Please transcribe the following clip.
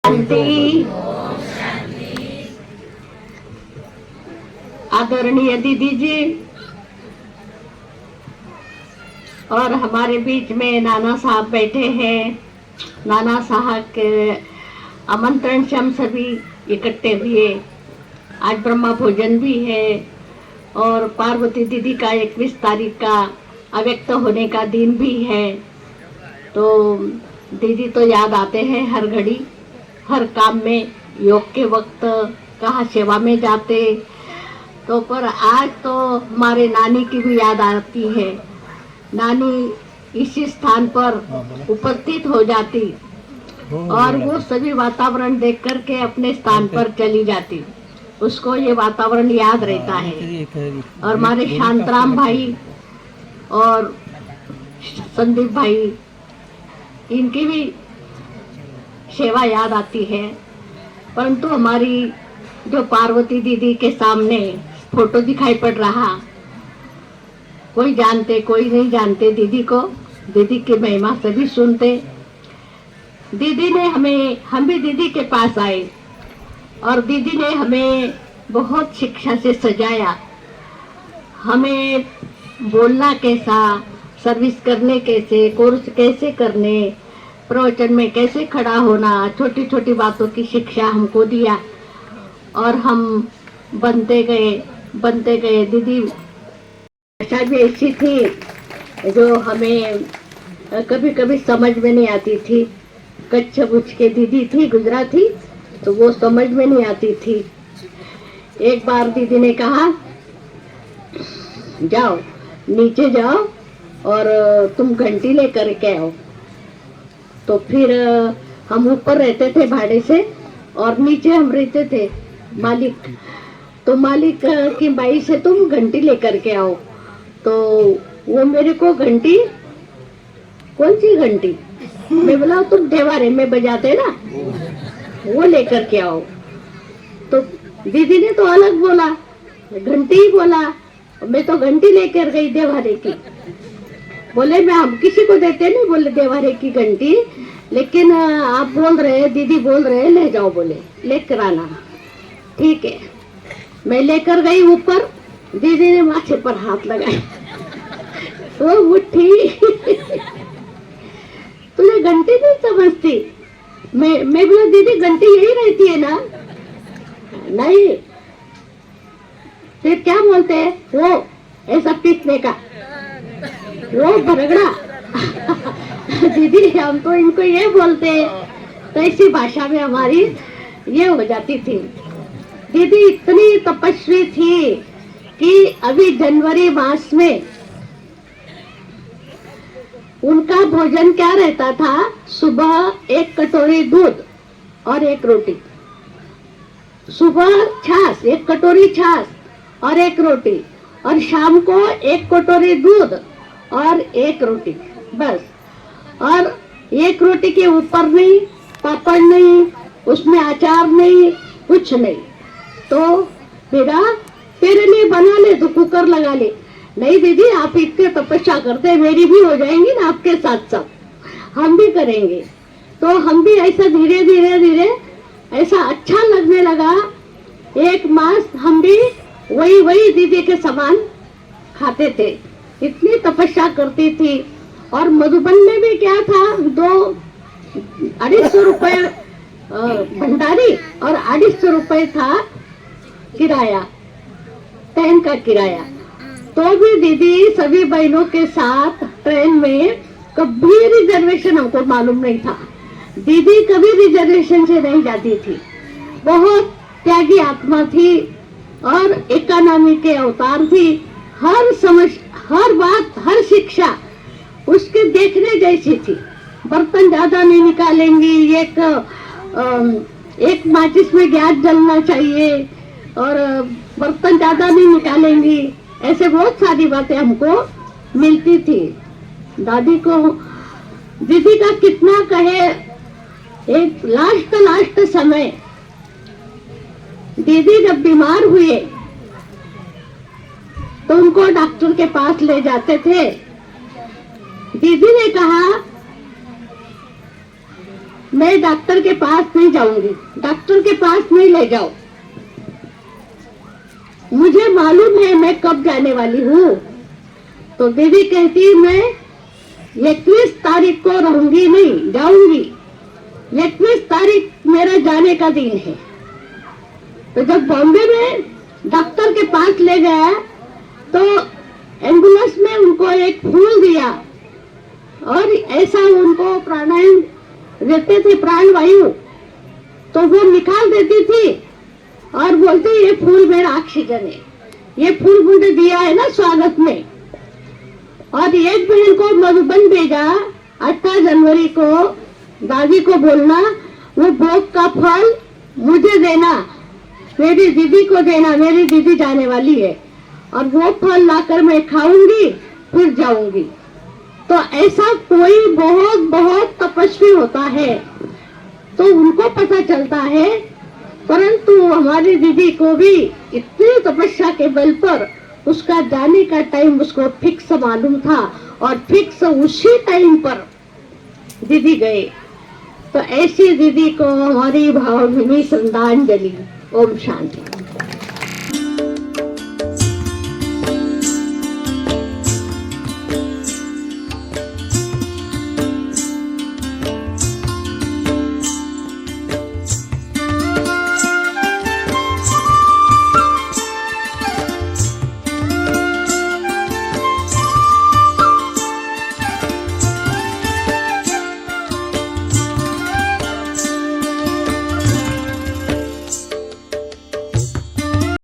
शांति। आदरणीय दीदी जी और हमारे बीच में नाना साहब बैठे हैं। नाना साहब के आमंत्रण से हम सभी इकट्ठे हुए। आज ब्रह्मा भोजन भी है और पार्वती दीदी का 21 तारीख का अव्यक्त होने का दिन भी है। तो दीदी तो याद आते हैं हर घड़ी, हर काम में। योग के वक्त कहाँ सेवा में जाते, तो पर आज तो हमारे नानी की भी याद आती है। नानी इसी स्थान पर उपस्थित हो जाती और वो सभी वातावरण देख करके अपने स्थान पर चली जाती। उसको ये वातावरण याद रहता है। और हमारे शांतराम भाई और संदीप भाई, इनकी भी सेवा याद आती है। परंतु हमारी जो पार्वती दीदी के सामने फोटो दिखाई पड़ रहा, कोई जानते कोई नहीं जानते दीदी को। दीदी की महिमा सभी सुनते। दीदी ने हम भी दीदी के पास आए और दीदी ने हमें बहुत शिक्षा से सजाया। हमें बोलना कैसा, सर्विस करने कैसे, कोर्स कैसे करने, प्रवचन में कैसे खड़ा होना, छोटी छोटी बातों की शिक्षा हमको दिया और हम बनते गए। दीदी भाषा भी ऐसी थी जो हमें कभी कभी समझ में नहीं आती थी। कच्छ बुच्छ के दीदी थी, गुजराती, तो वो समझ में नहीं आती थी। एक बार दीदी ने कहा, जाओ नीचे जाओ और तुम घंटी लेकर के आओ। तो फिर हम ऊपर रहते थे भाड़े से और नीचे हम रहते थे मालिक। तो मालिक की बाई से तुम घंटी लेकर के आओ। तो वो मेरे को घंटी, कौन सी घंटी, मैं बोला तुम देवारे में बजाते ना, वो लेकर के आओ। तो दीदी ने तो अलग बोला, घंटी ही बोला। मैं तो घंटी लेकर गई देवारे की। बोले मैं हम किसी को देते नहीं, बोले देवारे की घंटी, लेकिन आप बोल रहे, दीदी बोल रहे, ले जाओ, बोले लेकर आना। ठीक है, मैं लेकर गई ऊपर। दीदी ने माथे पर हाथ लगाया, वो मुट्ठी तुझे घंटी नहीं समझती। मैं बोला दीदी घंटी यही रहती है ना। नहीं, फिर क्या बोलते हैं वो, ऐसा पीटने का, वो भरगड़ा दीदी हम तो इनको ये बोलते हैं। तो इसी भाषा में हमारी ये हो जाती थी। दीदी इतनी तपस्वी थी कि अभी जनवरी मास में उनका भोजन क्या रहता था, सुबह 1 कटोरी दूध और 1 रोटी, सुबह छाछ, 1 कटोरी छाछ और 1 रोटी, और शाम को 1 कटोरी दूध और 1 रोटी, बस। और 1 रोटी के ऊपर नहीं, पापड़ नहीं, उसमें अचार नहीं, कुछ नहीं। तो मेरा तेरे लिए बना ले, तो कुकर लगा ले। नहीं दीदी आप इतने तपस्या करते हैं, मेरी भी हो जाएंगी ना आपके साथ साथ, हम भी करेंगे। तो हम भी ऐसा धीरे धीरे ऐसा अच्छा लगने लगा। 1 मास हम भी वही दीदी के समान खाते थे। इतनी तपस्या करती थी। और मधुबन में भी क्या था, 2-250 रुपए भंडारी और 250 रुपए था किराया, ट्रेन का किराया। तो भी दीदी सभी बहनों के साथ ट्रेन में कभी रिजर्वेशन, हमको मालूम नहीं था, दीदी कभी रिजर्वेशन से नहीं जाती थी। बहुत त्यागी आत्मा थी और इकोनॉमी के अवतार थी। हर समझ, हर बात, हर शिक्षा उसके देखने जैसी थी। बर्तन ज्यादा नहीं निकालेंगी, एक माचिस में गैस जलना चाहिए और बर्तन ज्यादा नहीं निकालेंगी। ऐसे बहुत सारी बातें हमको मिलती थी। दादी को दीदी का कितना कहे, एक लास्ट समय दीदी जब बीमार हुए तो उनको डॉक्टर के पास ले जाते थे। दीदी ने कहा मैं डॉक्टर के पास नहीं जाऊंगी, डॉक्टर के पास नहीं ले जाओ, मुझे मालूम है मैं कब जाने वाली हूँ। तो दीदी कहती मैं 21 तारीख को रहूंगी, नहीं जाऊंगी, 21 तारीख मेरा जाने का दिन है। तो जब बॉम्बे में डॉक्टर के पास ले गया तो एम्बुलेंस में उनको एक फूल दिया और ऐसा उनको प्राणायाम देते थे, प्राण वायु, तो वो निकाल देती थी और बोलती ये फूल मेरा ऑक्सीजन है, ये फूल मुझे दिया है ना स्वागत में। और एक बहन को मधुबन भेजा 18 जनवरी को, दादी को बोलना वो भोग का फल मुझे देना, मेरी दीदी को देना, मेरी दीदी जाने वाली है और वो फल लाकर मैं खाऊंगी फिर जाऊंगी। तो ऐसा कोई बहुत बहुत तपस्वी होता है तो उनको पता चलता है, परंतु हमारी दीदी को भी इतनी तपस्या के बल पर उसका जाने का टाइम उसको फिक्स मालूम था और फिक्स उसी टाइम पर दीदी गए। तो ऐसी दीदी को हमारी भावभीनी श्रद्धांजलि। ओम शांति।